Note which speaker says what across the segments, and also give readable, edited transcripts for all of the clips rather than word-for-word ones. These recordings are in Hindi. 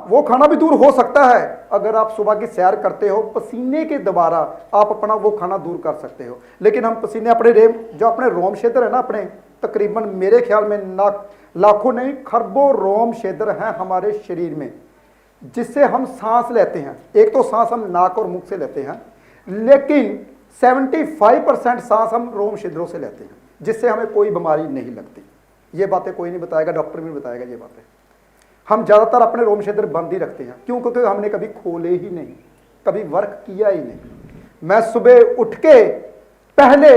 Speaker 1: वो खाना भी दूर हो सकता है। अगर आप सुबह की सैर करते हो, पसीने के द्वारा आप अपना वो खाना दूर कर सकते हो। लेकिन हम पसीने अपने जो अपने रोम क्षेत्र है ना, अपने तकरीबन मेरे ख्याल में लाखों नहीं खरबों रोम क्षेत्र हैं हमारे शरीर में, जिससे हम सांस लेते हैं। एक तो सांस हम नाक और मुख से लेते हैं, लेकिन 75% सांस हम रोम छिद्रों से लेते हैं, जिससे हमें कोई बीमारी नहीं लगती। ये बातें कोई नहीं बताएगा, डॉक्टर भी नहीं बताएगा ये बातें। हम ज़्यादातर अपने रोम छिद्र बंद ही रखते हैं। क्यों? क्योंकि हमने कभी खोले ही नहीं, कभी वर्क किया ही नहीं। मैं सुबह उठ के पहले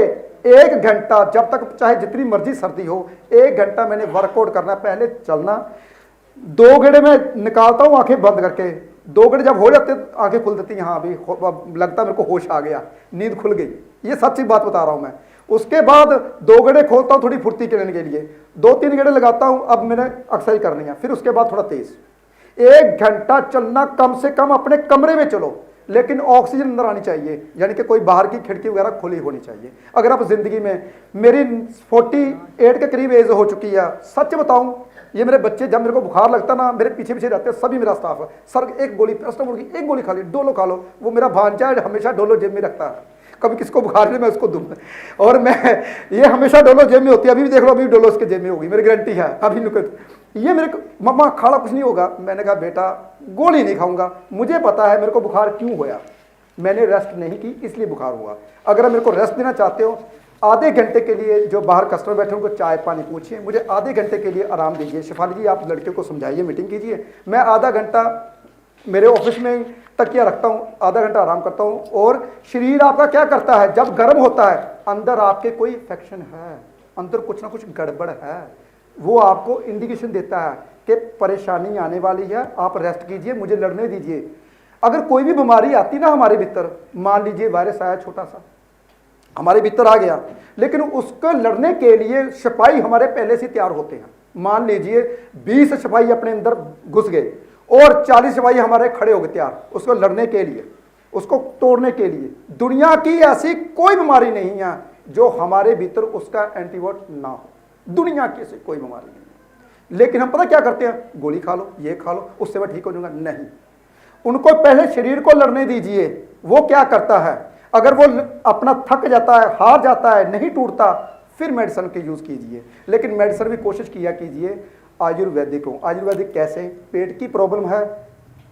Speaker 1: 1 घंटा, जब तक चाहे जितनी मर्जी सर्दी हो, 1 घंटा मैंने वर्कआउट करना। पहले चलना, 2 गेड़े में निकालता हूँ आंखें बंद करके। 2 गेड़े जब हो जाते आंखें खुल देती हैं, हाँ अभी लगता मेरे को होश आ गया, नींद खुल गई। ये सच्ची बात बता रहा हूँ मैं। उसके बाद 2 गेड़े खोलता हूँ थोड़ी फुर्ती करने के लिए, 2-3 गेड़े लगाता हूँ, अब मैंने एक्सरसाइज करनी है। फिर उसके बाद थोड़ा तेज 1 घंटा चलना, कम से कम अपने कमरे में चलो, लेकिन ऑक्सीजन अंदर आनी चाहिए, यानी कि कोई बाहर की खिड़की वगैरह खुली होनी चाहिए। अगर आप जिंदगी में, मेरी 48 के करीब एज हो चुकी है, सच बताऊं, ये मेरे बच्चे जब मेरे को बुखार लगता ना, मेरे पीछे पीछे रहते हैं, सभी मेरा स्टाफ है। सर एक गोली पैरासिटामोल की, एक गोली खा ली, डोलो खा लो। वो मेरा भांजा है, हमेशा डोलो जेब में रखता है, कभी किसको बुखार नहीं मैं उसको दूं, और मैं ये हमेशा डोलो जेब में होती है। अभी भी देख लो, अभी डोलो उसके जेब में होगी, मेरी गारंटी है। अभी नुकत ये मेरे को, मम्मा खाना कुछ नहीं होगा। मैंने कहा बेटा गोली नहीं खाऊंगा, मुझे पता है मेरे को बुखार क्यों होया, मैंने रेस्ट नहीं की इसलिए बुखार हुआ। अगर मेरे को रेस्ट देना चाहते हो, आधे घंटे के लिए जो बाहर कस्टमर बैठे उनको चाय पानी पूछिए, मुझे आधे घंटे के लिए आराम दीजिए। शिफाली जी आप लड़के को समझाइए, मीटिंग कीजिए, मैं आधा घंटा मेरे ऑफिस में तकिया रखता हूँ, आधा घंटा आराम करता हूँ। और शरीर आपका क्या करता है, जब गर्म होता है, अंदर आपके कोई इन्फेक्शन है, अंदर कुछ ना कुछ गड़बड़ है, वो आपको इंडिकेशन देता है कि परेशानी आने वाली है, आप रेस्ट कीजिए, मुझे लड़ने दीजिए। अगर कोई भी बीमारी आती ना हमारे भीतर, मान लीजिए वायरस आया छोटा सा हमारे भीतर आ गया, लेकिन उसको लड़ने के लिए सिपाही हमारे पहले से तैयार होते हैं। मान लीजिए 20 सिपाही अपने अंदर घुस गए और 40 सिपाही हमारे खड़े हो गए तैयार उसको लड़ने के लिए, उसको तोड़ने के लिए। दुनिया की ऐसी कोई बीमारी नहीं है जो हमारे भीतर उसका एंटीडोट ना हो, दुनिया की ऐसी कोई बीमारी नहीं है। लेकिन हम पता क्या करते हैं, गोली खा लो, ये खा लो, उससे मैं ठीक हो जाऊंगा। नहीं, उनको पहले शरीर को लड़ने दीजिए। वो क्या करता है, अगर वो अपना थक जाता है, हार जाता है, नहीं टूटता, फिर मेडिसिन के यूज कीजिए। लेकिन मेडिसिन भी कोशिश किया कीजिए आयुर्वेदिक हो। आयुर्वेदिक कैसे, पेट की प्रॉब्लम है,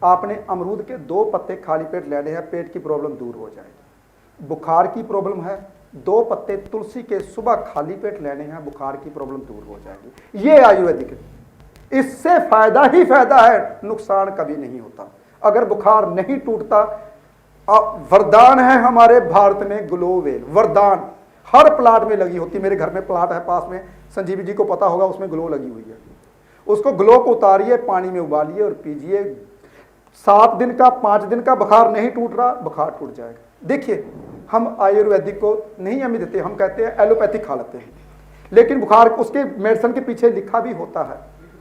Speaker 1: आपने अमरूद के 2 पत्ते खाली पेट लेने हैं, पेट की प्रॉब्लम दूर हो जाएगी। बुखार की प्रॉब्लम है, 2 पत्ते तुलसी के सुबह खाली पेट लेने हैं, बुखार की प्रॉब्लम दूर हो जाएगी। ये आयुर्वेदिक है, इससे फायदा ही फायदा है, नुकसान कभी नहीं होता। अगर बुखार नहीं टूटता, वरदान है हमारे भारत में ग्लोवेल, वरदान हर प्लाट में लगी होती। मेरे घर में प्लाट है पास में, संजीवी जी को पता होगा, उसमें ग्लो लगी हुई है। उसको ग्लो को उतारिए, पानी में उबालिए और पीजिए। 7 दिन का 5 दिन का बुखार नहीं टूट रहा, बुखार टूट जाएगा। देखिए हम आयुर्वेदिक को नहीं अहमियत देते, हम कहते हैं एलोपैथिक खा लेते हैं, लेकिन बुखार उसके मेडिसिन के पीछे लिखा भी होता है,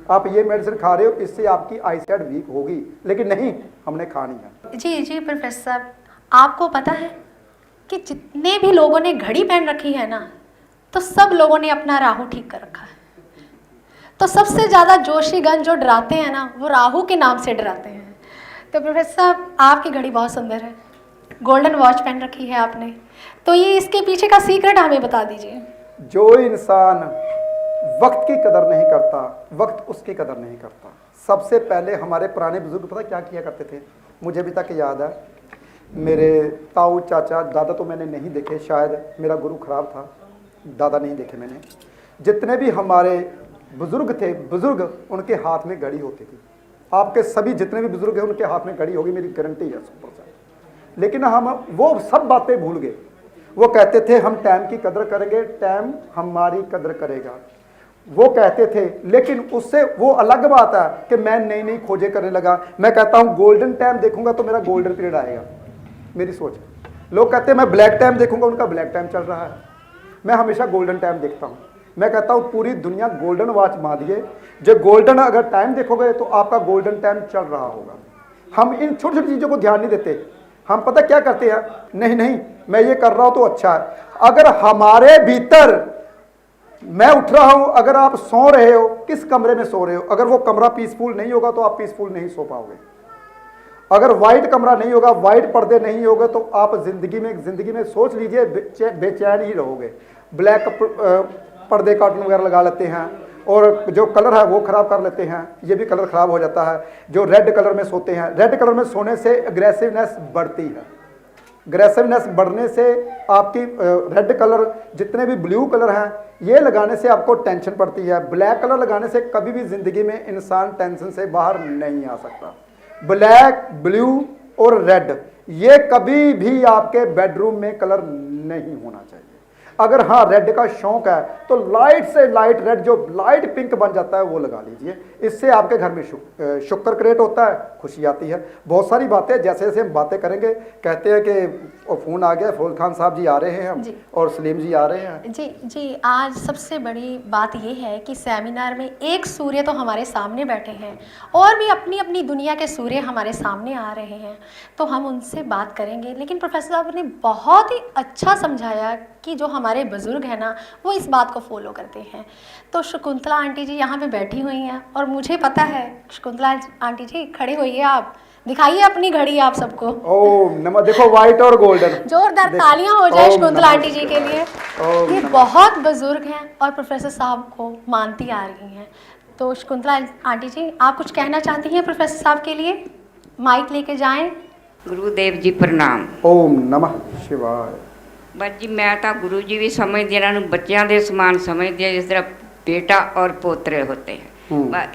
Speaker 1: आप ये मेडिसिन खा रहे हो इससे आपकी आईसाइट वीक होगी, लेकिन नहीं, हमने खानी है।
Speaker 2: जी जी प्रोफेसर साहब, आपको पता है कि जितने भी लोगों ने घड़ी पहन रखी है ना, तो सब लोगों ने अपना राहु ठीक कर रखा है। तो सबसे ज़्यादा जोशीगंज जो डराते हैं ना, वो राहु के नाम से डराते हैं। तो प्रोफेसर साहब आपकी घड़ी बहुत सुंदर है, गोल्डन वॉच पहन रखी है आपने, तो ये इसके पीछे का सीक्रेट हमें बता दीजिए।
Speaker 1: जो इंसान वक्त की कदर नहीं करता, वक्त उसकी कदर नहीं करता। सबसे पहले हमारे पुराने बुजुर्ग पता क्या किया करते थे, मुझे अभी तक याद है। मेरे ताऊ चाचा दादा तो मैंने नहीं देखे, शायद मेरा गुरु खराब था, दादा नहीं देखे मैंने। जितने भी हमारे बुजुर्ग थे, बुजुर्ग उनके हाथ में घड़ी होती थी। आपके सभी जितने भी बुजुर्ग हैं उनके हाथ में घड़ी होगी, मेरी गारंटी है 100%। लेकिन हम वो सब बातें भूल गए। वो कहते थे हम टाइम की कदर करेंगे, टाइम हमारी कदर करेगा, वो कहते थे। लेकिन उससे वो अलग बात है कि मैं नई नई खोजें करने लगा। मैं कहता हूँ गोल्डन टाइम देखूंगा तो मेरा गोल्डन पीरियड आएगा, मेरी सोच है। लोग कहते हैं मैं ब्लैक टाइम देखूंगा, उनका ब्लैक टाइम चल रहा है, मैं हमेशा गोल्डन टाइम देखता हूँ। मैं कहता हूँ पूरी दुनिया गोल्डन वॉच मारिए, जो गोल्डन अगर टाइम देखोगे तो आपका गोल्डन टाइम चल रहा होगा। हम इन छोटी छोटी चीज़ों को ध्यान नहीं देते। हम पता क्या करते हैं, नहीं नहीं मैं ये कर रहा हूँ तो अच्छा है। अगर हमारे भीतर मैं उठ रहा हूं, अगर आप सो रहे हो, किस कमरे में सो रहे हो? अगर वो कमरा पीसफुल नहीं होगा तो आप पीसफुल नहीं सो पाओगे। अगर वाइट कमरा नहीं होगा, वाइट पर्दे नहीं होगा, तो आप जिंदगी में सोच लीजिए बेचैन ही रहोगे। ब्लैक पर्दे कार्टून वगैरह लगा लेते हैं और जो कलर है वो खराब कर लेते हैं, ये भी कलर खराब हो जाता है। जो रेड कलर में सोते हैं, रेड कलर में सोने से एग्रेसिवनेस बढ़ती है। ग्रेसिवनेस बढ़ने से आपकी रेड कलर, जितने भी ब्लू कलर हैं, ये लगाने से आपको टेंशन पड़ती है। ब्लैक कलर लगाने से कभी भी जिंदगी में इंसान टेंशन से बाहर नहीं आ सकता। ब्लैक, ब्लू और रेड, ये कभी भी आपके बेडरूम में कलर नहीं होना चाहिए। अगर हाँ रेड का शौक है तो लाइट से लाइट रेड, जो लाइट पिंक बन जाता है, वो लगा लीजिए। इससे आपके घर में शुक्र क्रिएट होता है, खुशी आती है। बहुत सारी बातें, जैसे जैसे हम बातें करेंगे, कहते हैं कि फ़ोन आ गया, फिरोज खान साहब जी आ रहे हैं हम और सलीम जी आ रहे हैं।
Speaker 2: जी, आज सबसे बड़ी बात ये है कि सेमिनार में एक सूर्य तो हमारे सामने बैठे हैं और भी अपनी अपनी दुनिया के सूर्य हमारे सामने आ रहे हैं, तो हम उनसे बात करेंगे। लेकिन प्रोफेसर साहब ने बहुत ही अच्छा समझाया कि जो हमारे बुज़ुर्ग हैं ना, वो इस बात को फॉलो करते हैं। तो शकुंतला आंटी जी यहाँ पे बैठी हुई हैं और मुझे पता है, शकुंतला आंटी जी खड़ी हुई है, आप दिखाइए अपनी घड़ी आप सबको।
Speaker 1: ओम नमः, देखो व्हाइट और गोल्डन,
Speaker 2: जोरदार तालियां हो जाए शकुंतला आंटी जी के लिए। ये बहुत बुजुर्ग हैं और प्रोफेसर साहब को मानती आ रही हैं। तो शकुंतला आंटी जी, आप कुछ कहना चाहती हैं प्रोफेसर साहब के लिए? माइक लेके जाएं।
Speaker 3: गुरुदेव जी प्रणाम।
Speaker 1: ओम नमः शिवाय।
Speaker 3: बस जी, मैं तो गुरु जी भी समझदी, इन्हां नूं बच्चों के समान समझदी है, जिस तरह बेटा और पोतरे होते हैं।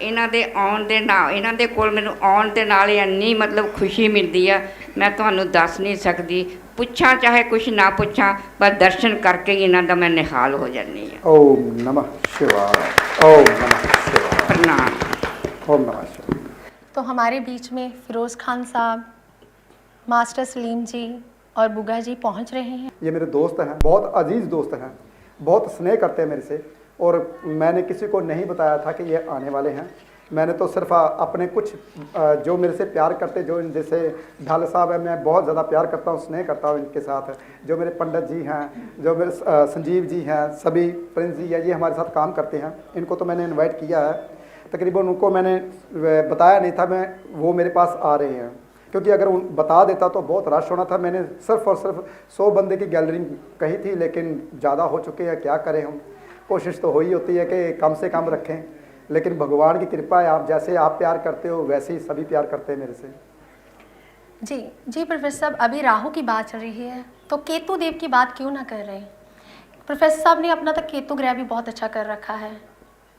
Speaker 3: इन्हां दे आउण दे नाल, इन्हां दे कोल मैनूं आउण दे नाल इन्नी मतलब खुशी मिलती है, मैं तुहानूं दस नहीं सकती। पुछां चाहे कुछ ना पुछां, पर दर्शन करके ही इन्हां दा मैं निहाल हो जानी है।
Speaker 1: ओम नमः शिवाय, ओम नमः शिवाय,
Speaker 3: प्रणाम।
Speaker 1: ओम नमः शिवाय।
Speaker 2: तो हमारे बीच में फिरोज़ खान साहब, मास्टर सलीम जी और बुगा जी पहुंच रहे हैं।
Speaker 1: ये मेरे दोस्त हैं, बहुत अजीज़ दोस्त हैं, बहुत स्नेह करते हैं मेरे से, और मैंने किसी को नहीं बताया था कि ये आने वाले हैं। मैंने तो सिर्फ अपने कुछ जो मेरे से प्यार करते, जो जैसे ढाल साहब है, मैं बहुत ज़्यादा प्यार करता हूँ, स्नेह करता हूँ इनके साथ। जो मेरे पंडित जी हैं, जो मेरे संजीव जी हैं, सभी प्रिंस जी है, ये हमारे साथ काम करते हैं। इनको तो मैंने इन्वाइट किया है, तकरीबन उनको मैंने बताया नहीं था मैं वो मेरे पास आ रहे हैं, क्योंकि अगर उन बता देता तो बहुत रश होना था। मैंने सिर्फ और सिर्फ 100 बंदे की गैलरी कही थी, लेकिन ज़्यादा हो चुके हैं, क्या करें हम। कोशिश तो हो ही होती है कि कम से कम रखें, लेकिन भगवान की कृपा है, आप जैसे आप प्यार करते हो वैसे ही सभी प्यार करते हैं मेरे से।
Speaker 2: जी प्रोफेसर साहब, अभी राहु की बात चल रही है, तो केतु देव की बात क्यों ना कर रहे हैं? प्रोफेसर साहब ने अपना तक केतु ग्रह भी बहुत अच्छा कर रखा है।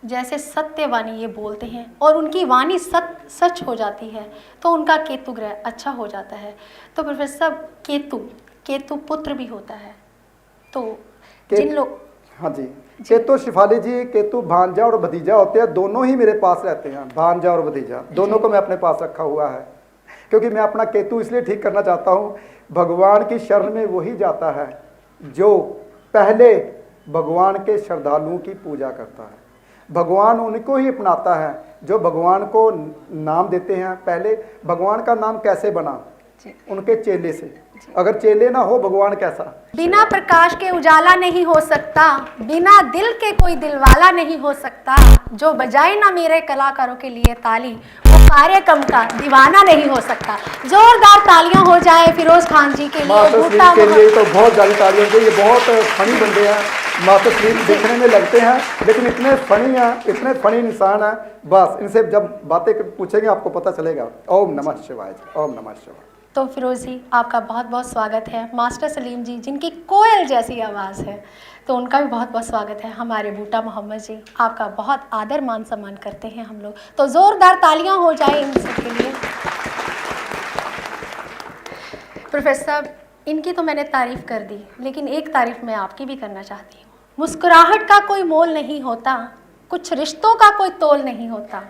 Speaker 2: जैसे सत्यवाणी ये बोलते हैं और उनकी वाणी सच हो जाती है, तो उनका केतु ग्रह अच्छा हो जाता है। तो प्रोफेसर साहब, केतु पुत्र भी होता है, तो जिन लोग,
Speaker 1: हाँ जी, केतु शिफाली जी, केतु भांजा और भतीजा होते हैं, दोनों ही मेरे पास रहते हैं। भांजा और भतीजा दोनों को मैं अपने पास रखा हुआ है, क्योंकि मैं अपना केतु इसलिए ठीक करना चाहता हूँ। भगवान की शरण में वही जाता है जो पहले भगवान के श्रद्धालुओं की पूजा करता है। भगवान उनको ही अपनाता है जो भगवान को नाम देते हैं। पहले भगवान का नाम कैसे बना? उनके चेले से। अगर चेले ना हो, भगवान कैसा?
Speaker 2: बिना प्रकाश के उजाला नहीं हो सकता, बिना दिल के कोई दिलवाला नहीं हो सकता। जो बजाए ना मेरे कलाकारों के लिए ताली, वो कार्यक्रम का दीवाना नहीं हो सकता। जोरदार तालियां हो जाए फिरोज खान जी के लिए,
Speaker 1: मास्टर के लिए तो बहुत ज़्यादा तालियां हो। ये बहुत फनी बंदे हैं, मास्टर सलीम देखने में लगते हैं, लेकिन इतने फनी हैं, इतने फनी इंसान हैं। बस इनसे जब बातें पूछेंगे आपको पता चलेगा। ओम नमः शिवाय, ओम नमः शिवाय।
Speaker 2: तो फिरोज जी, आपका बहुत बहुत स्वागत है। मास्टर सलीम जी, जिनकी कोयल जैसी आवाज़ है, तो उनका भी बहुत बहुत स्वागत है। हमारे बूटा मोहम्मद जी, आपका बहुत आदर मान सम्मान करते हैं हम लोग, तो ज़ोरदार तालियां हो जाए इन सब के लिए। प्रोफेसर साहब, इनकी तो मैंने तारीफ़ कर दी, लेकिन एक तारीफ़ मैं आपकी भी करना चाहती हूँ। मुस्कुराहट का कोई मोल नहीं होता, कुछ रिश्तों का कोई तोल नहीं होता।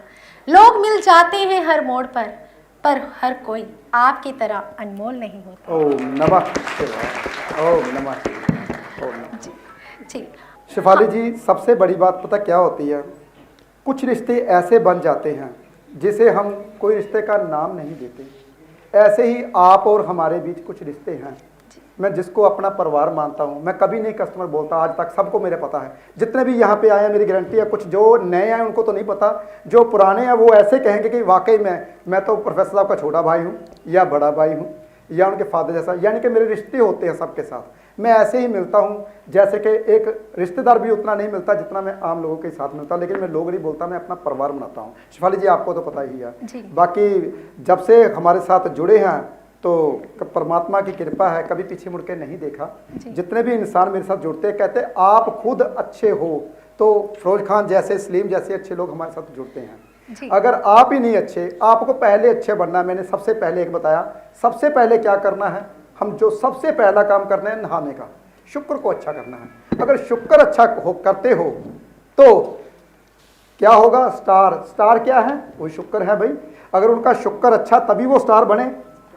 Speaker 2: लोग मिल जाते हैं हर मोड़ पर हर कोई आपकी तरह अनमोल नहीं होता।
Speaker 1: ओम नमः शिवाय, ओम नमः शिवाय, ओम नमः।
Speaker 2: जी
Speaker 1: शिफाली जी, सबसे बड़ी बात पता क्या होती है? कुछ रिश्ते ऐसे बन जाते हैं जिसे हम कोई रिश्ते का नाम नहीं देते। ऐसे ही आप और हमारे बीच कुछ रिश्ते हैं मैं जिसको अपना परिवार मानता हूँ, मैं कभी नहीं कस्टमर बोलता, आज तक सबको मेरे पता है। जितने भी यहाँ पे आए हैं मेरी गारंटी है, कुछ जो नए हैं उनको तो नहीं पता, जो पुराने हैं वो ऐसे कहेंगे कि वाकई में मैं तो प्रोफेसर साहब का छोटा भाई हूँ या बड़ा भाई हूँ या उनके फादर जैसा, यानी कि मेरे रिश्ते होते हैं सबके साथ। मैं ऐसे ही मिलता हूँ जैसे कि एक रिश्तेदार भी उतना नहीं मिलता जितना मैं आम लोगों के साथ मिलता हूँ, लेकिन मैं लोग नहीं बोलता, मैं अपना परिवार बनाता हूँ। शिफाली जी आपको तो पता ही है। बाकी जब से हमारे साथ जुड़े हैं तो परमात्मा की कृपा है, कभी पीछे मुड़ के नहीं देखा। जितने भी इंसान मेरे साथ जुड़ते हैं कहते हैं आप खुद अच्छे हो तो फिरोज खान जैसे, सलीम जैसे अच्छे लोग हमारे साथ जुड़ते हैं। अगर आप ही नहीं अच्छे, आपको पहले अच्छे बनना है। मैंने सबसे पहले एक बताया, सबसे पहले क्या करना है, हम जो सबसे पहला काम करना है नहाने का, शुक्र को अच्छा करना है। अगर शुक्र अच्छा करते हो तो क्या होगा, स्टार क्या है, वो शुक्र है भाई। अगर उनका शुक्र अच्छा तभी वो स्टार बने।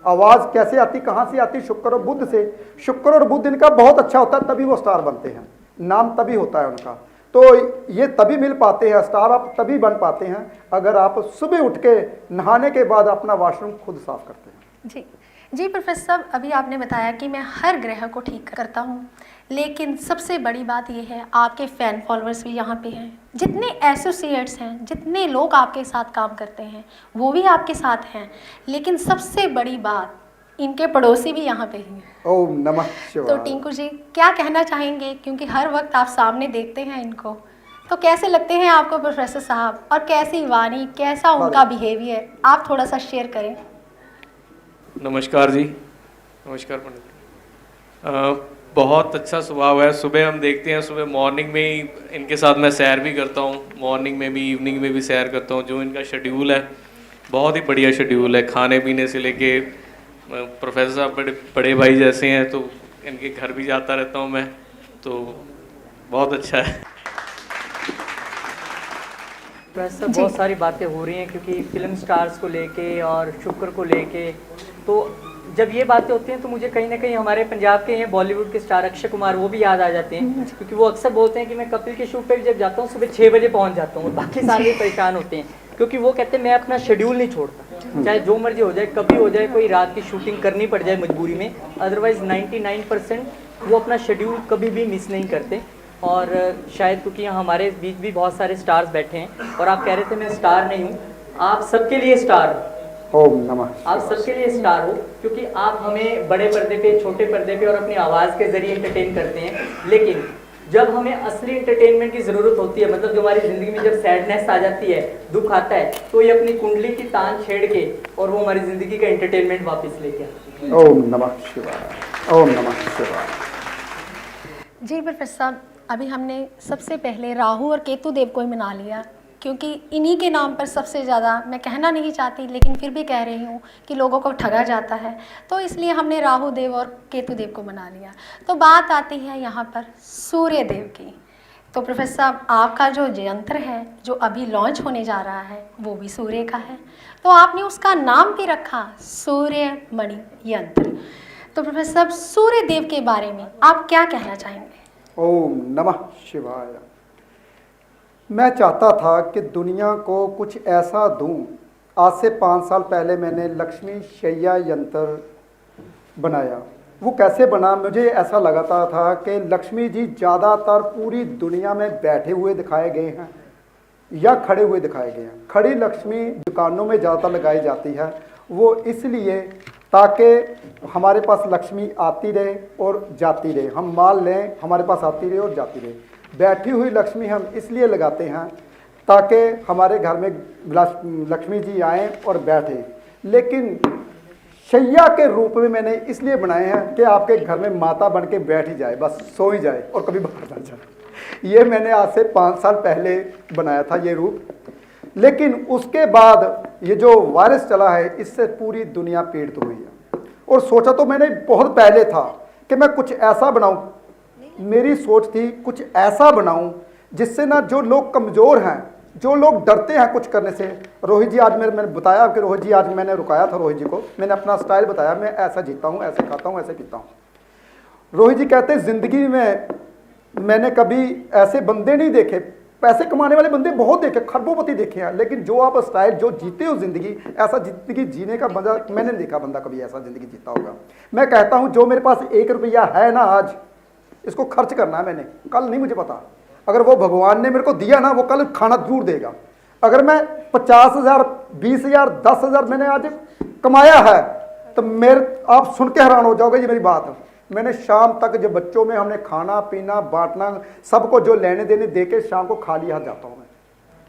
Speaker 1: आवाज़ कैसे आती, कहाँ से आती, शुक्र और बुध से। शुक्र और बुध इनका बहुत अच्छा होता है तभी वो स्टार बनते हैं, नाम तभी होता है उनका। तो ये तभी मिल पाते हैं स्टार, आप तभी बन पाते हैं अगर आप सुबह उठ के नहाने के बाद अपना वॉशरूम खुद साफ करते हैं।
Speaker 2: जी प्रोफेसर साहब, अभी आपने बताया कि मैं हर ग्रह को ठीक करता हूँ, लेकिन सबसे बड़ी बात यह है आपके फ़ैन फॉलोअर्स भी यहाँ पे हैं, जितने एसोसिएट्स हैं, जितने लोग आपके साथ काम करते हैं वो भी आपके साथ हैं, लेकिन सबसे बड़ी बात इनके पड़ोसी भी यहाँ पे हैं।
Speaker 1: ओम नमः शिवाय।
Speaker 2: तो टिंकू जी क्या कहना चाहेंगे, क्योंकि हर वक्त आप सामने देखते हैं इनको, तो कैसे लगते हैं आपको प्रोफेसर साहब, और कैसी वाणी, कैसा उनका बिहेवियर, आप थोड़ा सा शेयर करें।
Speaker 4: नमस्कार जी। नमस्कार पंडित। बहुत अच्छा स्वभाव है। सुबह हम देखते हैं, सुबह मॉर्निंग में ही इनके साथ मैं सैर भी करता हूँ, मॉर्निंग में भी इवनिंग में भी सैर करता हूँ। जो इनका शेड्यूल है बहुत ही बढ़िया शेड्यूल है, खाने पीने से लेके। प्रोफेसर साहब बड़े भाई जैसे हैं, तो इनके घर भी जाता रहता हूँ मैं, तो बहुत अच्छा है।
Speaker 5: प्रोफेसर बहुत सारी बातें हो रही हैं क्योंकि फिल्म स्टार्स को लेके और शुक्र को लेके, तो जब ये बातें होती हैं तो मुझे कहीं ना कहीं हमारे पंजाब के हैं बॉलीवुड के स्टार अक्षय कुमार, वो भी याद आ जाते हैं, क्योंकि वो अक्सर बोलते हैं कि मैं कपिल के शूट पे भी जब जाता हूँ सुबह 6 बजे पहुँच जाता हूँ, और बाकी सारे परेशान होते हैं क्योंकि वो कहते हैं मैं अपना शेड्यूल नहीं छोड़ता, चाहे जो मर्जी हो जाए, कभी हो जाए कोई रात की शूटिंग करनी पड़ जाए मजबूरी में, अदरवाइज 99% वो अपना शेड्यूल कभी भी मिस नहीं करते। और शायद क्योंकि यहाँ हमारे बीच भी बहुत सारे स्टार्स बैठे हैं, और आप कह रहे थे मैं स्टार नहीं हूँ, आप सबके लिए स्टार हो।
Speaker 1: ओम नमः।
Speaker 5: आप सबके लिए स्टार हो क्योंकि आप हमें बड़े पर्दे पे, छोटे पर्दे पे और अपनी आवाज़ के जरिए एंटरटेन करते हैं, लेकिन जब हमें असली एंटरटेनमेंट की ज़रूरत होती है, मतलब जो हमारी ज़िंदगी में जब सैडनेस आ जाती है, दुख आता है, तो ये अपनी कुंडली की तान छेड़ के और वो हमारी ज़िंदगी का एंटरटेनमेंट वापस लेके आते हैं।
Speaker 1: ओम नमः शिवाय। ओम नमः शिवाय।
Speaker 2: जी प्रोफेसर साहब, अभी हमने सबसे पहले राहु और केतु देव को ही मना लिया, क्योंकि इन्हीं के नाम पर सबसे ज़्यादा, मैं कहना नहीं चाहती लेकिन फिर भी कह रही हूँ कि लोगों को ठगा जाता है, तो इसलिए हमने राहु देव और केतु देव को मना लिया। तो बात आती है यहाँ पर सूर्य देव की। तो प्रोफेसर साहब, आपका जो यंत्र है जो अभी लॉन्च होने जा रहा है वो भी सूर्य का है, तो आपने उसका नाम भी रखा सूर्य मणि यंत्र। तो प्रोफेसर साहब, सूर्य देव के बारे में आप क्या कहना चाहेंगे?
Speaker 1: ओम नमः शिवाय। मैं चाहता था कि दुनिया को कुछ ऐसा दूं। आज से 5 साल पहले मैंने लक्ष्मी शैया यंत्र बनाया। वो कैसे बना, मुझे ऐसा लगाता था कि लक्ष्मी जी ज़्यादातर पूरी दुनिया में बैठे हुए दिखाए गए हैं या खड़े हुए दिखाए गए हैं। खड़ी लक्ष्मी दुकानों में ज़्यादातर लगाई जाती है, वो इसलिए ताकि हमारे पास लक्ष्मी आती रहे और जाती रहे, हम माल लें हमारे पास आती रहे और जाती रहे। बैठी हुई लक्ष्मी हम इसलिए लगाते हैं ताकि हमारे घर में लक्ष्मी जी आएँ और बैठें, लेकिन शैया के रूप में मैंने इसलिए बनाए हैं कि आपके घर में माता बन के बैठ ही जाए, बस सो ही जाए और कभी बाहर ना जाए। ये मैंने आज से 5 साल पहले बनाया था ये रूप, लेकिन उसके बाद ये जो वायरस चला है इससे पूरी दुनिया पीड़ित हुई है। और सोचा तो मैंने बहुत पहले था कि मैं कुछ ऐसा बनाऊं, मेरी सोच थी कुछ ऐसा बनाऊं जिससे ना जो लोग कमज़ोर हैं, जो लोग डरते हैं कुछ करने से। रोहित जी आज मैंने बताया कि रोहित जी आज मैंने रुकाया था रोहित जी को, मैंने अपना स्टाइल बताया, मैं ऐसा जीता हूँ, ऐसे खाता हूँ, ऐसे पीता हूँ। रोहित जी कहते ज़िंदगी में मैंने कभी ऐसे बंदे नहीं देखे, पैसे कमाने वाले बंदे बहुत देखे, खरबोपति देखे हैं, लेकिन जो आप स्टाइल जो जीते हो जिंदगी, ऐसा जिंदगी जीने का बंदा मैंने नहीं देखा बंदा कभी ऐसा जिंदगी जीता होगा। मैं कहता हूं जो मेरे पास 1 रुपया है ना आज, इसको खर्च करना है मैंने, कल नहीं मुझे पता, अगर वो भगवान ने मेरे को दिया ना वो कल खाना जरूर देगा। अगर मैं 50,000 20,000 10,000 मैंने आज कमाया है तो मेरे आप सुन के हैरान हो जाओगे, ये मेरी बात। मैंने शाम तक जब बच्चों में हमने खाना पीना बांटना सबको जो लेने देने दे के शाम को खाली हाथ जाता हूँ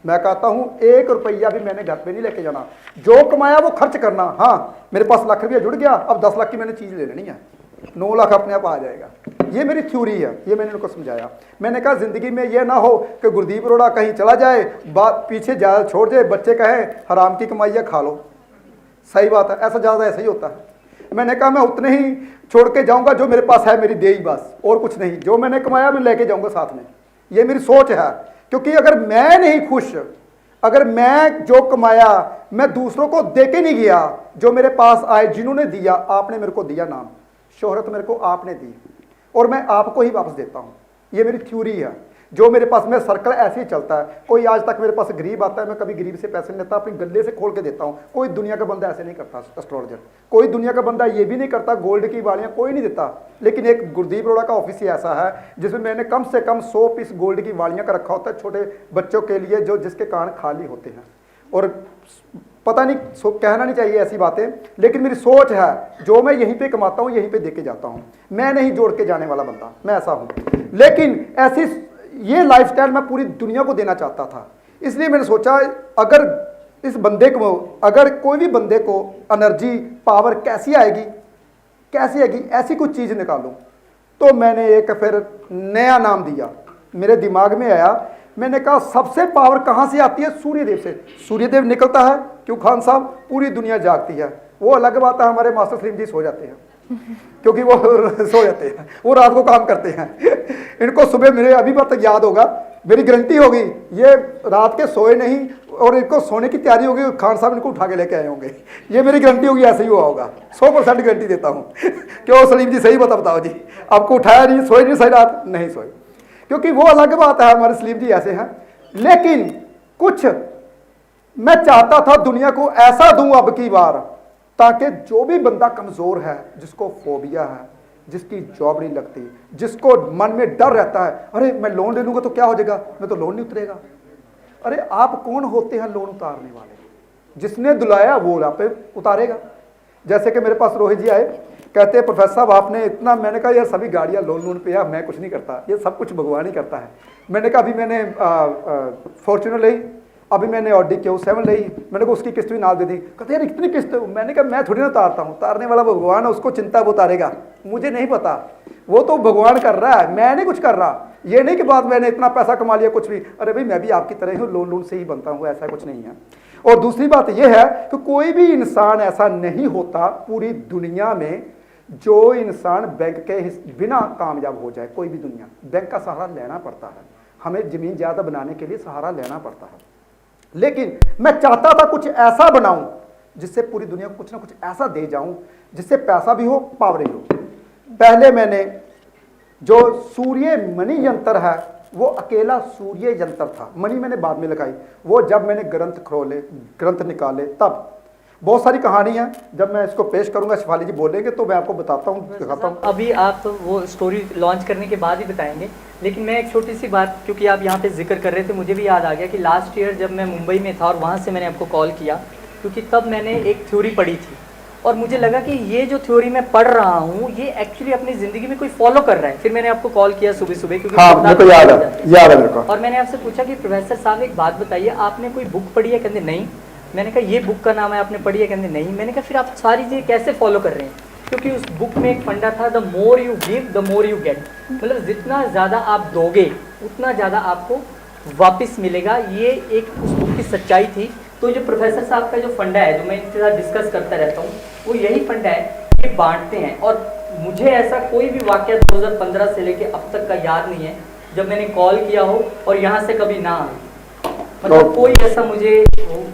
Speaker 1: मैं कहता हूँ 1 रुपया भी मैंने घर पे नहीं लेके जाना, जो कमाया वो खर्च करना। हाँ मेरे पास लाख रुपया जुड़ गया, अब 10 लाख की मैंने चीज़ ले लेनी है, 9 लाख अपने आप आ जाएगा। ये मेरी थ्योरी है, ये मैंने उनको समझाया। मैंने कहा ज़िंदगी में ये ना हो कि गुरदीप अरोड़ा कहीं चला जाए, बात पीछे ज़्यादा छोड़ जाए, बच्चे कहें हराम की कमाई है खा लो। सही बात है, ऐसा ज़्यादा ऐसा ही होता है। मैंने कहा मैं उतने ही छोड़ के जाऊंगा जो मेरे पास है, मेरी दे ही बस, और कुछ नहीं। जो मैंने कमाया मैं लेके जाऊंगा साथ में, ये मेरी सोच है। क्योंकि अगर मैं नहीं खुश, अगर मैं जो कमाया मैं दूसरों को दे के नहीं गया, जो मेरे पास आए जिन्होंने दिया, आपने मेरे को दिया नाम शोहरत मेरे को आपने दी और मैं आपको ही वापस देता हूँ। ये मेरी थ्योरी है, जो मेरे पास में सर्कल ऐसे ही चलता है। कोई आज तक मेरे पास गरीब आता है मैं कभी गरीब से पैसे नहीं लेता, अपनी गले से खोल के देता हूँ। कोई दुनिया का बंदा ऐसे नहीं करता एस्ट्रोलॉजर, कोई दुनिया का बंदा ये भी नहीं करता, गोल्ड की वालियाँ कोई नहीं देता। लेकिन एक गुरदीप अरोड़ा का ऑफिस ही ऐसा है जिसमें मैंने कम से कम 100 पीस गोल्ड की वालियाँ का रखा होता है छोटे बच्चों के लिए, जो जिसके कान खाली होते हैं। और पता नहीं कहना नहीं चाहिए ऐसी बातें, लेकिन मेरी सोच है जो मैं यहीं पे कमाता हूँ यहीं पे दे के जाता हूँ। मैं नहीं जोड़ के जाने वाला बंदा, मैं ऐसा हूँ। लेकिन ऐसी ये लाइफस्टाइल मैं पूरी दुनिया को देना चाहता था, इसलिए मैंने सोचा अगर इस बंदे को, अगर कोई भी बंदे को एनर्जी पावर कैसी आएगी, ऐसी कुछ चीज़ निकालूं। तो मैंने एक फिर नया नाम दिया, मेरे दिमाग में आया। मैंने कहा सबसे पावर कहाँ से आती है? सूर्यदेव से। सूर्यदेव निकलता है क्यों खान साहब? पूरी दुनिया जागती है। वो अलग बात है, हमारे मास्टर सलीम जी सो जाते हैं क्योंकि वो सो जाते हैं, वो रात को काम करते हैं। इनको सुबह मेरे अभी तक याद होगा, मेरी गारंटी होगी ये रात के सोए नहीं और इनको सोने की तैयारी होगी, खान साहब इनको उठा के लेके आए होंगे। ये मेरी गारंटी होगी, ऐसे ही हुआ होगा, 100% गारंटी देता हूँ। क्यों सलीम जी सही बताओ जी, आपको उठाया नहीं, सोए नहीं सही रात? नहीं सोए, क्योंकि वो अलग बात है, हमारे सलीम जी ऐसे हैं। लेकिन कुछ मैं चाहता था दुनिया को ऐसा दूं अब की बार, ताकि जो भी बंदा कमज़ोर है, जिसको फोबिया है, जिसकी जॉब नहीं लगती, जिसको मन में डर रहता है, अरे मैं लोन ले लूँगा तो क्या हो जाएगा, मैं तो लोन नहीं उतरेगा। अरे आप कौन होते हैं लोन उतारने वाले? जिसने दुलाया वो आप पे उतारेगा। जैसे कि मेरे पास रोहित जी आए, कहते हैं प्रोफेसर साहब आपने इतना, मैंने कहा यार सभी गाड़ियाँ लोन पे है, मैं कुछ नहीं करता, ये सब कुछ भगवान ही करता है। मैंने कहा अभी मैंने फॉर्च्यूनर ली, अभी मैंने ऑडी Q7 ली, मैंने कहा उसकी किस्त भी नाल दे दी। कहते यार इतनी किस्त? मैंने कहा मैं थोड़ी ना उतारता हूँ, उतारने वाला भगवान है, उसको चिंता वो उतारेगा, मुझे नहीं पता, वो तो भगवान कर रहा है, मैं नहीं कुछ कर रहा। ये नहीं कि बाद मैंने इतना पैसा कमा लिया कुछ भी, अरे भाई मैं भी आपकी तरह ही हूँ, लोन से ही बनता हूँ, ऐसा कुछ नहीं है। और दूसरी बात यह है कि कोई भी इंसान ऐसा नहीं होता पूरी दुनिया में जो इंसान बैंक के बिना कामयाब हो जाए। कोई भी दुनिया बैंक का सहारा लेना पड़ता है, हमें ज़मीन ज़्यादा बनाने के लिए सहारा लेना पड़ता है। लेकिन मैं चाहता था कुछ ऐसा बनाऊं जिससे पूरी दुनिया को कुछ ना कुछ ऐसा दे जाऊं जिससे पैसा भी हो, पावर भी हो। पहले मैंने जो सूर्य मणि यंत्र है वो अकेला सूर्य यंत्र था, मणि मैंने बाद में लगाई, वो जब मैंने ग्रंथ खोले, ग्रंथ निकाले, तब बहुत सारी कहानी है। जब मैं इसको पेश करूंगा, शिफाली जी बोलेंगे तो मैं आपको बताता हूँ, दिखाता हूँ।
Speaker 5: अभी आप वो स्टोरी लॉन्च करने के बाद ही बताएंगे, लेकिन मैं एक छोटी सी बात, क्योंकि आप यहाँ पे जिक्र कर रहे थे, मुझे भी याद आ गया कि लास्ट ईयर जब मैं मुंबई में था और वहाँ से मैंने आपको कॉल किया, क्योंकि तब मैंने एक थ्योरी पढ़ी थी और मुझे लगा कि ये जो थ्योरी मैं पढ़ रहा हूँ ये एक्चुअली अपनी ज़िंदगी में कोई फॉलो कर रहा है। फिर मैंने आपको कॉल किया सुबह सुबह, क्योंकि
Speaker 1: हाँ, मेरे को याद है मेरे को। और
Speaker 5: मैंने आपसे पूछा कि प्रोफेसर साहब एक बात बताइए, आपने कोई बुक पढ़ी है? कहते नहीं। मैंने कहा ये बुक का नाम है, आपने पढ़ी है? कहते नहीं। मैंने कहा फिर आप सारी चीज़ें कैसे फॉलो कर रहे हैं? क्योंकि उस बुक में एक फंडा था, the more you give the more you get, मतलब जितना ज़्यादा आप दोगे उतना ज़्यादा आपको वापस मिलेगा। ये एक उस बुक की सच्चाई थी। तो जो प्रोफेसर साहब का जो फंडा है, जो मैं इनके साथ डिस्कस करता रहता हूँ, वो यही फंडा है, ये बांटते हैं। और मुझे ऐसा कोई भी वाकया 2015 से लेके अब तक का याद नहीं है जब मैंने कॉल किया हो और यहाँ से कभी ना आए, मतलब कोई ऐसा मुझे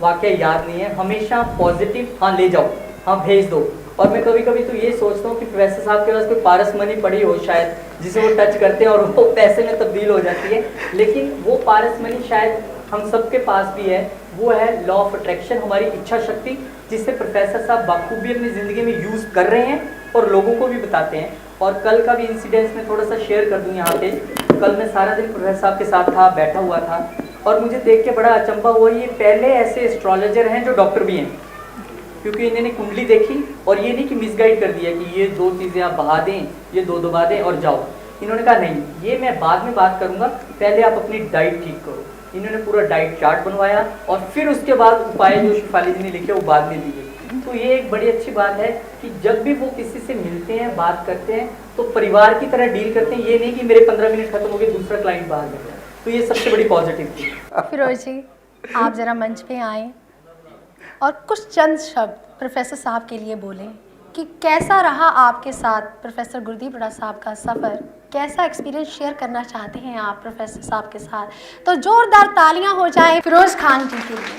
Speaker 5: वाकया याद नहीं है। हमेशा पॉजिटिव, हाँ ले जाओ, हाँ भेज दो, और मैं कभी कभी तो ये सोचता हूँ कि प्रोफेसर साहब के पास कोई पारस मनी पड़ी हो शायद, जिसे वो टच करते हैं और वो पैसे में तब्दील हो जाती है। लेकिन वो पारस मनी शायद हम सबके पास भी है, वो है लॉ ऑफ अट्रैक्शन, हमारी इच्छा शक्ति, जिसे प्रोफेसर साहब बाखूबी अपनी ज़िंदगी में यूज़ कर रहे हैं और लोगों को भी बताते हैं। और कल का भी इंसिडेंस मैं थोड़ा सा शेयर कर दूँ यहाँ पे। कल मैं सारा दिन प्रोफेसर साहब के साथ था, बैठा हुआ था, और मुझे देख के बड़ा अचंभा हुआ, ये पहले ऐसे एस्ट्रोलॉजर हैं जो डॉक्टर भी हैं, क्योंकि इन्होंने कुंडली देखी और ये नहीं कि मिसगाइड कर दिया कि ये 2 चीज़ें आप बहा दें, ये 2 दबा दें और जाओ। इन्होंने कहा नहीं, ये मैं बाद में बात करूँगा, पहले आप अपनी डाइट ठीक करो। इन्होंने पूरा डाइट चार्ट बनवाया और फिर उसके बाद उपाय जो शिफाली जी ने लिखे वो बाद में दिए। तो ये एक बड़ी अच्छी बात है कि जब भी वो किसी से मिलते हैं, बात करते हैं, तो परिवार की तरह डील करते हैं। ये नहीं कि मेरे 15 मिनट खत्म हो गए, दूसरा क्लाइंट बाहर बैठ गया। तो ये सबसे बड़ी पॉजिटिव थी।
Speaker 2: फिरोज जी, आप ज़रा मंच पे आएँ और कुछ चंद शब्द प्रोफेसर साहब के लिए बोलें कि कैसा रहा आपके साथ प्रोफेसर गुरदीप हुड्डा साहब का सफ़र, कैसा एक्सपीरियंस शेयर करना चाहते हैं आप प्रोफेसर साहब के साथ। तो जोरदार तालियां हो जाए फिरोज खान जी के लिए।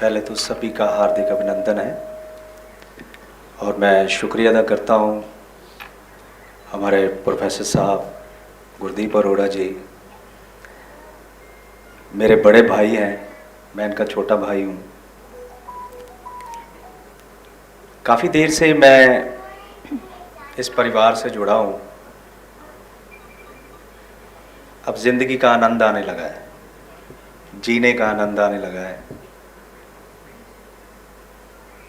Speaker 6: पहले तो सभी का हार्दिक अभिनंदन है और मैं शुक्रिया अदा करता हूँ हमारे प्रोफेसर साहब गुरदीप अरोड़ा जी। मेरे बड़े भाई हैं, मैं इनका छोटा भाई हूँ। काफ़ी देर से मैं इस परिवार से जुड़ा हूँ। अब ज़िंदगी का आनंद आने लगा है, जीने का आनंद आने लगा है।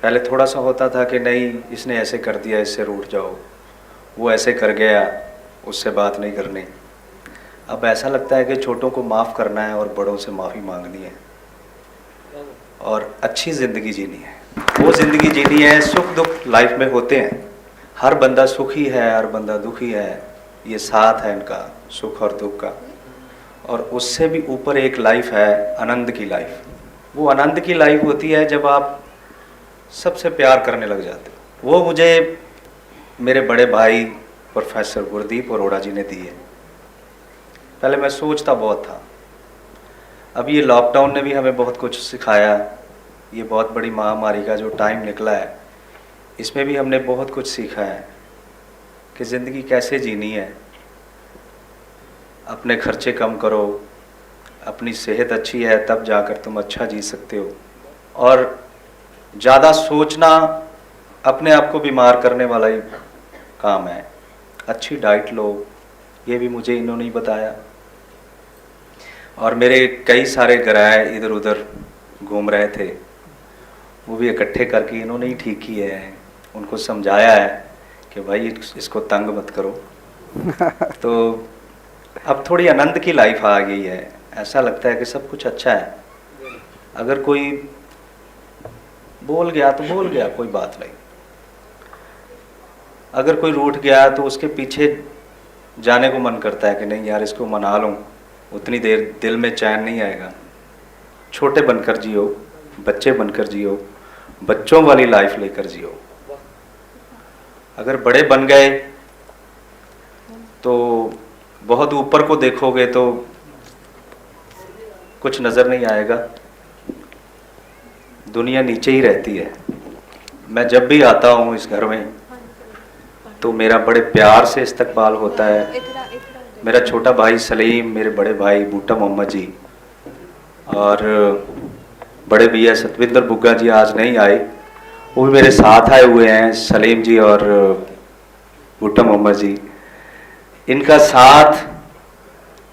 Speaker 6: पहले थोड़ा सा होता था कि नहीं, इसने ऐसे कर दिया, इससे रूठ जाओ, वो ऐसे कर गया, उससे बात नहीं करनी। अब ऐसा लगता है कि छोटों को माफ़ करना है और बड़ों से माफ़ी मांगनी है और अच्छी ज़िंदगी जीनी है। वो ज़िंदगी जीनी है, सुख दुख लाइफ में होते हैं, हर बंदा सुखी है, हर बंदा दुखी है, ये साथ है इनका सुख और दुख का। और उससे भी ऊपर एक लाइफ है आनंद की लाइफ। वो आनंद की लाइफ होती है जब आप सबसे प्यार करने लग जाते हो। वो मुझे मेरे बड़े भाई प्रोफेसर गुरदीप अरोड़ा जी ने दी है। पहले मैं सोचता बहुत था, अब ये लॉकडाउन ने भी हमें बहुत कुछ सिखाया। ये बहुत बड़ी महामारी का जो टाइम निकला है, इसमें भी हमने बहुत कुछ सीखा है कि ज़िंदगी कैसे जीनी है। अपने खर्चे कम करो, अपनी सेहत अच्छी है तब जाकर तुम अच्छा जी सकते हो। और ज़्यादा सोचना अपने आप को बीमार करने वाला ही काम है। अच्छी डाइट लो, ये भी मुझे इन्होंने ही बताया। और मेरे कई सारे ग्रह इधर उधर घूम रहे थे, वो भी इकट्ठे करके इन्होंने ही ठीक किए हैं। उनको समझाया है कि भाई इसको तंग मत करो। तो अब थोड़ी आनंद की लाइफ आ गई है। ऐसा लगता है कि सब कुछ अच्छा है। अगर कोई बोल गया तो बोल गया, कोई बात नहीं। अगर कोई रूठ गया तो उसके पीछे जाने को मन करता है कि नहीं यार, इसको मना लूँ, उतनी देर दिल में चैन नहीं आएगा। छोटे बनकर जियो, बच्चे बनकर जियो, बच्चों वाली लाइफ लेकर जियो। अगर बड़े बन गए तो बहुत ऊपर को देखोगे तो कुछ नज़र नहीं आएगा, दुनिया नीचे ही रहती है। मैं जब भी आता हूँ इस घर में तो मेरा बड़े प्यार से इस्तकबाल होता है। मेरा छोटा भाई सलीम, मेरे बड़े भाई बूटा मोहम्मद जी और बड़े भैया सतविंदर बुग्गा जी आज नहीं आए, वो भी मेरे साथ आए हुए हैं, सलीम जी और बूटा मोहम्मद जी। इनका साथ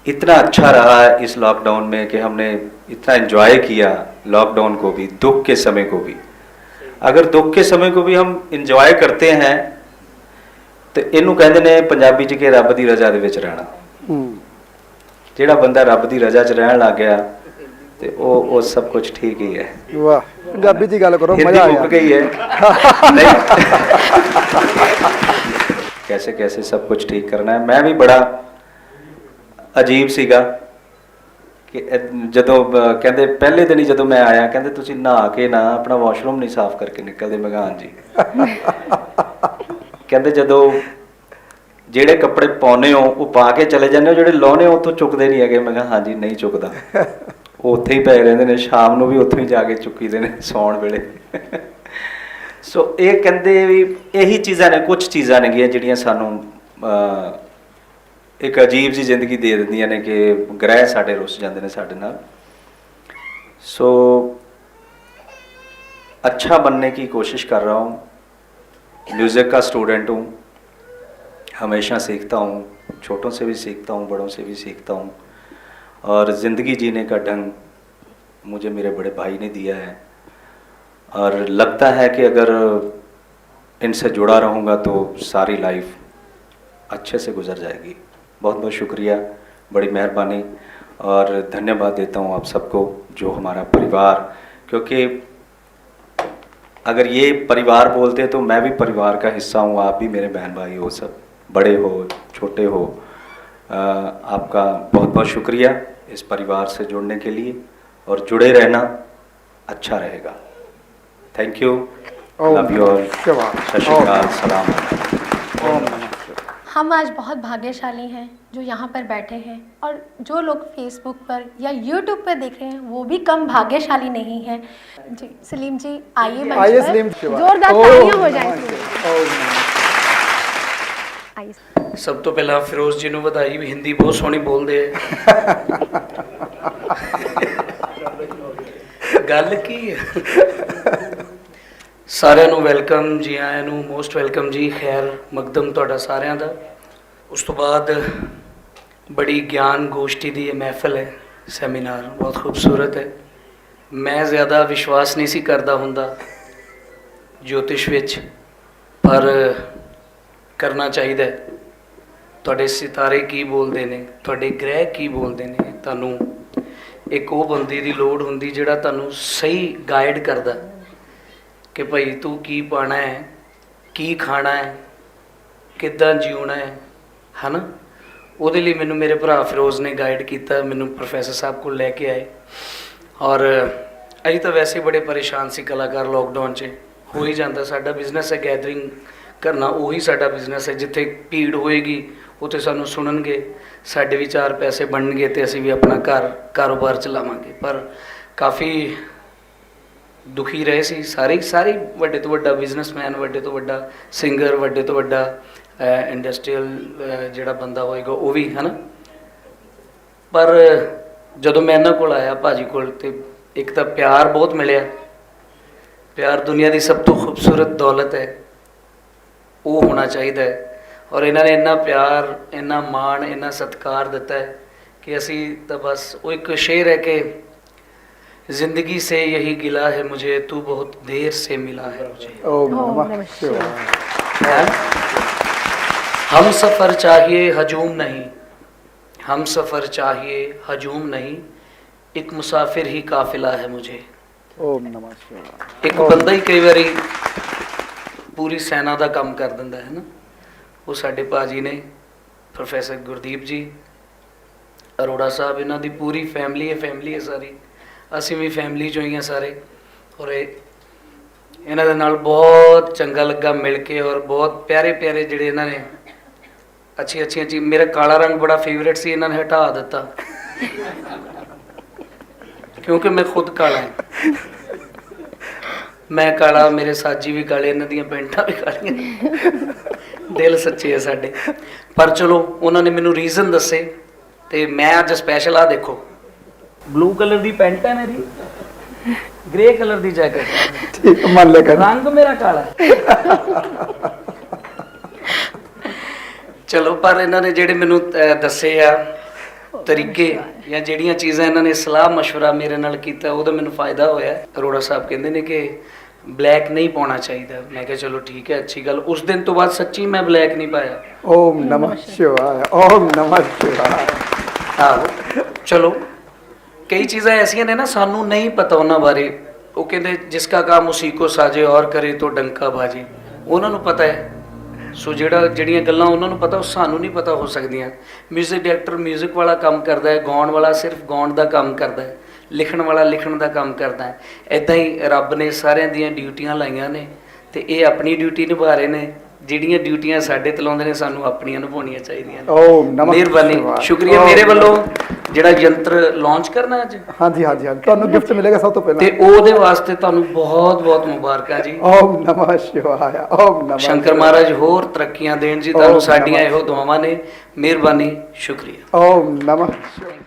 Speaker 6: इतना अच्छा रहा है इस लॉकडाउन में कि हमने इतना एंजॉय किया लॉकडाउन को भी, दुख के समय को भी। अगर दुख के समय को भी हम इंजॉय करते हैं तो इनू कहते ने पंजाबी च कि रब दी रजा दे विच रहना। जिहड़ा बंदा रब दी रजा च रहन लग गया ते वो सब कुछ ठीक ही है।
Speaker 1: वाह, पंजाबी दी गल करो,
Speaker 6: हिंदी
Speaker 1: मजा आ
Speaker 6: मुक
Speaker 1: गया।
Speaker 6: गई है। नहीं। कैसे कैसे सब कुछ ठीक करना है। मैं भी बड़ा अजीब सीगा कि ਜਦੋਂ ਕਹਿੰਦੇ ਪਹਿਲੇ ਦਿਨ ਹੀ ਜਦੋਂ मैं आया ਕਹਿੰਦੇ ਤੁਸੀਂ ਨਹਾ ਕੇ ਨਾ ਆਪਣਾ ਵਾਸ਼ਰੂਮ ਨਹੀਂ ਸਾਫ਼ ਕਰਕੇ ਨਿਕਲਦੇ। ਮੈਂ ਕਿਹਾ ਹਾਂਜੀ। ਕਹਿੰਦੇ ਜਦੋਂ ਜਿਹੜੇ ਕੱਪੜੇ ਪਾਉਨੇ ਹੋ ਉਹ ਪਾ ਕੇ ਚਲੇ ਜਾਂਦੇ ਹੋ, ਜਿਹੜੇ ਲਾਉਨੇ ਹੋ ਉੱਥੋਂ ਚੁੱਕਦੇ ਨਹੀਂ ਹੈਗੇ। ਮੈਂ ਕਿਹਾ ਹਾਂਜੀ, ਨਹੀਂ ਚੁੱਕਦਾ। ਉਹ ਉੱਥੇ ਹੀ ਪਏ ਰਹਿੰਦੇ ਨੇ, ਸ਼ਾਮ ਨੂੰ ਵੀ ਉੱਥੋਂ ਹੀ ਜਾ ਕੇ ਚੁੱਕੀਦੇ ਨੇ ਸੌਣ ਵੇਲੇ। ਸੋ ਇਹ ਕਹਿੰਦੇ ਵੀ ਇਹੀ ਚੀਜ਼ਾਂ ਨੇ, ਕੁਝ ਚੀਜ਼ਾਂ ਨੇਗੀਆਂ ਜਿਹੜੀਆਂ ਸਾਨੂੰ ਇੱਕ ਅਜੀਬ ਜੀ ਜ਼ਿੰਦਗੀ ਦੇ ਦਿੰਦੀਆਂ ਨੇ ਕਿ ਗ੍ਰਹਿ ਸਾਡੇ ਰੁੱਸ ਜਾਂਦੇ ਨੇ ਸਾਡੇ ਨਾਲ। सो अच्छा बनने की कोशिश कर रहा हूँ, म्यूज़िक का स्टूडेंट हूँ, हमेशा सीखता हूँ, छोटों से भी सीखता हूँ, बड़ों से भी सीखता हूँ, और ज़िंदगी जीने का ढंग मुझे मेरे बड़े भाई ने दिया है, और लगता है कि अगर इनसे जुड़ा रहूँगा तो सारी लाइफ अच्छे से गुजर जाएगी। बहुत बहुत शुक्रिया, बड़ी मेहरबानी, और धन्यवाद देता हूँ आप सबको जो हमारा परिवार, क्योंकि अगर ये परिवार बोलते हैं तो मैं भी परिवार का हिस्सा हूँ, आप भी मेरे बहन भाई हो, सब बड़े हो छोटे हो। आपका बहुत बहुत शुक्रिया इस परिवार से जुड़ने के लिए, और जुड़े रहना अच्छा रहेगा। Thank you, love you all, सत श्री अकाल, सलाम।
Speaker 2: हम आज बहुत भाग्यशाली हैं जो यहाँ पर बैठे हैं, और जो लोग फेसबुक पर या यूट्यूब पर देख रहे हैं वो भी कम भाग्यशाली नहीं हैं। जी सलीम जी आइए मंच
Speaker 1: आइए
Speaker 2: पर।
Speaker 1: सलीम,
Speaker 2: जोरदार तालियां हो जाएं। आइए।
Speaker 7: सब तो पहला फिरोज जी ਨੂੰ ਵਧਾਈ ਵੀ ਹਿੰਦੀ ਬਹੁਤ ਸੋਹਣੀ ਬੋਲਦੇ ਆ। ਗੱਲ ਕੀ ਹੈ, ਸਾਰਿਆਂ ਨੂੰ ਵੈਲਕਮ, ਜੀ ਆਇਆਂ ਨੂੰ, ਮੋਸਟ ਵੈਲਕਮ ਜੀ, ਖੈਰ ਮਕਦਮ ਤੁਹਾਡਾ ਸਾਰਿਆਂ ਦਾ। ਉਸ ਤੋਂ ਬਾਅਦ ਬੜੀ ਗਿਆਨ ਗੋਸ਼ਟੀ ਦੀ ਇਹ ਮਹਿਫਲ ਹੈ, ਸੈਮੀਨਾਰ ਬਹੁਤ ਖੂਬਸੂਰਤ ਹੈ। ਮੈਂ ਜ਼ਿਆਦਾ ਵਿਸ਼ਵਾਸ ਨਹੀਂ ਸੀ ਕਰਦਾ ਹੁੰਦਾ ਜੋਤਿਸ਼ ਵਿੱਚ, ਪਰ ਕਰਨਾ ਚਾਹੀਦਾ ਹੈ। ਤੁਹਾਡੇ ਸਿਤਾਰੇ ਕੀ ਬੋਲਦੇ ਨੇ, ਤੁਹਾਡੇ ਗ੍ਰਹਿ ਕੀ ਬੋਲਦੇ ਨੇ, ਤੁਹਾਨੂੰ ਇੱਕ ਉਹ ਬੰਦੇ ਦੀ ਲੋੜ ਹੁੰਦੀ ਜਿਹੜਾ ਤੁਹਾਨੂੰ ਸਹੀ ਗਾਈਡ ਕਰਦਾ ਕਿ ਭਾਈ ਤੂੰ ਕੀ ਪਾਣਾ ਹੈ, ਕੀ ਖਾਣਾ ਹੈ, ਕਿੱਦਾਂ ਜਿਉਣਾ ਹੈ ਨਾ। ਉਹਦੇ ਲਈ ਮੈਨੂੰ ਮੇਰੇ ਭਰਾ ਫਿਰੋਜ਼ ਨੇ ਗਾਈਡ ਕੀਤਾ, ਮੈਨੂੰ ਪ੍ਰੋਫੈਸਰ ਸਾਹਿਬ ਕੋਲ ਲੈ ਕੇ ਆਏ। ਔਰ ਅਸੀਂ ਤਾਂ ਵੈਸੇ ਬੜੇ ਪਰੇਸ਼ਾਨ ਸੀ ਕਲਾਕਾਰ, ਲੋਕਡਾਊਨ 'ਚ ਹੋ ਹੀ ਜਾਂਦਾ। ਸਾਡਾ ਬਿਜ਼ਨਸ ਹੈ ਗੈਦਰਿੰਗ ਕਰਨਾ, ਉਹੀ ਸਾਡਾ ਬਿਜ਼ਨਸ ਹੈ। ਜਿੱਥੇ ਭੀੜ ਹੋਏਗੀ ਉੱਥੇ ਸਾਨੂੰ ਸੁਣਨਗੇ, ਸਾਡੇ ਵੀ ਚਾਰ ਪੈਸੇ ਬਣਨਗੇ ਅਤੇ ਅਸੀਂ ਵੀ ਆਪਣਾ ਕਾਰੋਬਾਰ ਚਲਾਵਾਂਗੇ। ਪਰ ਕਾਫੀ ਦੁਖੀ ਰਹੇ ਸੀ ਸਾਰੇ ਵੱਡੇ ਤੋਂ ਵੱਡਾ ਬਿਜ਼ਨਸਮੈਨ, ਵੱਡੇ ਤੋਂ ਵੱਡਾ ਸਿੰਗਰ, ਵੱਡੇ ਤੋਂ ਵੱਡਾ ਇੰਡਸਟਰੀਅਲ ਜਿਹੜਾ ਬੰਦਾ ਹੋਏਗਾ ਉਹ ਵੀ, ਹੈ ਨਾ। ਪਰ ਜਦੋਂ ਮੈਂ ਇਹਨਾਂ ਕੋਲ ਆਇਆ ਭਾਜੀ ਕੋਲ, ਤੇ ਇੱਕ ਤਾਂ ਪਿਆਰ ਬਹੁਤ ਮਿਲਿਆ। ਪਿਆਰ ਦੁਨੀਆ ਦੀ ਸਭ ਤੋਂ ਖੂਬਸੂਰਤ ਦੌਲਤ ਹੈ, ਉਹ ਹੋਣਾ ਚਾਹੀਦਾ ਹੈ। ਔਰ ਇਹਨਾਂ ਨੇ ਇੰਨਾ ਪਿਆਰ, ਇੰਨਾ ਮਾਣ, ਇੰਨਾ ਸਤਿਕਾਰ ਦਿੱਤਾ ਹੈ ਕਿ ਅਸੀਂ ਤਾਂ ਬਸ, ਉਹ ਇੱਕ ਸ਼ੇਰ ਹੈ ਕਿ जिंदगी से यही गिला है मुझे, तू बहुत देर से मिला है मुझे।
Speaker 1: ओम नमः शिवाय।
Speaker 7: हम सफ़र चाहिए हजूम नहीं, हम सफ़र चाहिए हजूम नहीं, एक मुसाफिर ही काफिला है मुझे।
Speaker 1: ओम नमः शिवाय।
Speaker 7: एक बंदा ही कई बारी पूरी सेना का काम कर दिंदा है ना। वो साडे भाजी ने प्रोफैसर गुरदीप जी, अरोड़ा साहब, इन्हां दी पूरी फैमिली है सारी। ਅਸੀਂ ਵੀ ਫੈਮਿਲੀ 'ਚੋਂ ਹੀ ਹਾਂ ਸਾਰੇ। ਔਰ ਇਹਨਾਂ ਦੇ ਨਾਲ ਬਹੁਤ ਚੰਗਾ ਲੱਗਾ ਮਿਲ ਕੇ, ਔਰ ਬਹੁਤ ਪਿਆਰੇ ਪਿਆਰੇ ਜਿਹੜੇ ਇਹਨਾਂ ਨੇ ਅੱਛੀਆਂ ਚੀਜ਼। ਮੇਰਾ ਕਾਲਾ ਰੰਗ ਬੜਾ ਫੇਵਰੇਟ ਸੀ, ਇਹਨਾਂ ਨੇ ਹਟਾ ਦਿੱਤਾ ਕਿਉਂਕਿ ਮੈਂ ਖੁਦ ਕਾਲਾ ਹਾਂ। ਮੈਂ ਕਾਲਾ, ਮੇਰੇ ਸਾਜੀ ਵੀ ਕਾਲੇ, ਇਹਨਾਂ ਦੀਆਂ ਪੈਂਟਾਂ ਵੀ ਕਾਲੀਆਂ। ਦਿਲ ਸੱਚੇ ਆ ਸਾਡੇ। ਪਰ ਚਲੋ ਉਹਨਾਂ ਨੇ ਮੈਨੂੰ ਰੀਜ਼ਨ ਦੱਸੇ, ਤੇ ਮੈਂ ਅੱਜ ਸਪੈਸ਼ਲ ਆ ਦੇਖੋ, ब्लू कलर दी पैंट है मेरी, ग्रे कलर दी जैकेट,
Speaker 1: ठीक मान लेकर
Speaker 7: रंग मेरा काला है। चलो, पर इन्होंने जेडे मैनू दसे आ तरीके या ਜਿਹੜੀਆਂ ਚੀਜ਼ਾਂ ਇਹਨਾਂ ਨੇ ਸਲਾਹ ਮਸ਼ਵਰਾ ਮੇਰੇ ਨਾਲ ਕੀਤਾ, ਉਹਦਾ ਮੈਨੂੰ ਫਾਇਦਾ ਹੋਇਆ। ਅਰੋੜਾ ਸਾਹਿਬ ਕਹਿੰਦੇ ਨੇ ਕਿ ਬਲੈਕ ਨਹੀਂ ਪਾਉਣਾ ਚਾਹੀਦਾ। ਮੈਂ ਕਿਹਾ ਚਲੋ ਠੀਕ ਹੈ, ਅੱਛੀ ਗੱਲ। ਉਸ ਦਿਨ ਤੋਂ ਬਾਅਦ ਸੱਚੀ ਮੈਂ ਬਲੈਕ ਨਹੀਂ ਪਾਇਆ।
Speaker 1: ओम नमः शिवाय, ओम नमः शिवाय।
Speaker 7: ਆਹੋ, ਚਲੋ। ਕਈ ਚੀਜ਼ਾਂ ਐਸੀਆਂ ਨੇ ਨਾ ਸਾਨੂੰ ਨਹੀਂ ਪਤਾ ਉਹਨਾਂ ਬਾਰੇ। ਉਹ ਕਹਿੰਦੇ ਜਿਸ ਕਾ ਕੰਮ ਉਸੀ ਕੋ ਸਾਜੇ ਔਰ ਕਰੇ ਤੋ ਡੰਕਾ ਬਾਜੇ, ਉਹਨਾਂ ਨੂੰ ਪਤਾ ਹੈ। ਸੋ ਜਿਹੜੀਆਂ ਗੱਲਾਂ ਉਹਨਾਂ ਨੂੰ ਪਤਾ, ਉਹ ਸਾਨੂੰ ਨਹੀਂ ਪਤਾ ਹੋ ਸਕਦੀਆਂ। ਮਿਊਜ਼ਿਕ ਡਾਇਰੈਕਟਰ ਮਿਊਜ਼ਿਕ ਵਾਲਾ ਕੰਮ ਕਰਦਾ ਹੈ, ਗਾਉਣ ਵਾਲਾ ਸਿਰਫ ਗਾਉਣ ਦਾ ਕੰਮ ਕਰਦਾ ਹੈ, ਲਿਖਣ ਵਾਲਾ ਲਿਖਣ ਦਾ ਕੰਮ ਕਰਦਾ ਹੈ। ਇੱਦਾਂ ਹੀ ਰੱਬ ਨੇ ਸਾਰਿਆਂ ਦੀਆਂ ਡਿਊਟੀਆਂ ਲਾਈਆਂ ਨੇ, ਤੇ ਇਹ ਆਪਣੀ ਡਿਊਟੀ ਨਿਭਾ ਰਹੇ ਨੇ। ਜਿਹੜੀਆਂ ਡਿਊਟੀਆਂ ਸਾਡੇ ਤੇ ਲਾਉਂਦੇ ਨੇ, ਸਾਨੂੰ ਆਪਣੀਆਂ ਨਿਭਾਉਣੀਆਂ ਚਾਹੀਦੀਆਂ ਨੇ।
Speaker 1: ओम नमः
Speaker 7: ਮਿਹਰਬਾਨੀ,
Speaker 1: शिवाय।
Speaker 7: ਸ਼ੁਕਰੀਆ।
Speaker 1: ओम
Speaker 7: ਮੇਰੇ ਵੱਲੋਂ ਜਿਹੜਾ ਯੰਤਰ ਲਾਂਚ ਕਰਨਾ ਅੱਜ
Speaker 1: हाँ जी हाँ जी हाँ जी, ਤੁਹਾਨੂੰ ਗਿਫਟ ਮਿਲੇਗਾ ਸਭ ਤੋਂ
Speaker 7: ਤੇ
Speaker 1: ਪਹਿਲਾਂ।
Speaker 7: ਉਹਦੇ ਵਾਸਤੇ ਤੁਹਾਨੂੰ ਬਹੁਤ ਬਹੁਤ ਮੁਬਾਰਕਾਂ ਜੀ।
Speaker 1: ਓਮ ਨਮः शिवाय, ओम नमः
Speaker 7: ਸ਼ੰਕਰ
Speaker 1: शिवाय।
Speaker 7: ਮਹਾਰਾਜ ਹੋਰ ਤਰੱਕੀਆਂ ਦੇਣ ਜੀ
Speaker 1: ਓਮ
Speaker 7: ਤੁਹਾਨੂੰ।
Speaker 1: ਨਮः
Speaker 7: ਸਾਡੀਆਂ ਇਹੋ ਦੁਆਵਾਂ ਨੇ। ਮਿਹਰਬਾਨੀ, ਸ਼ੁਕਰੀਆ।
Speaker 1: ओम नमः शिवाय।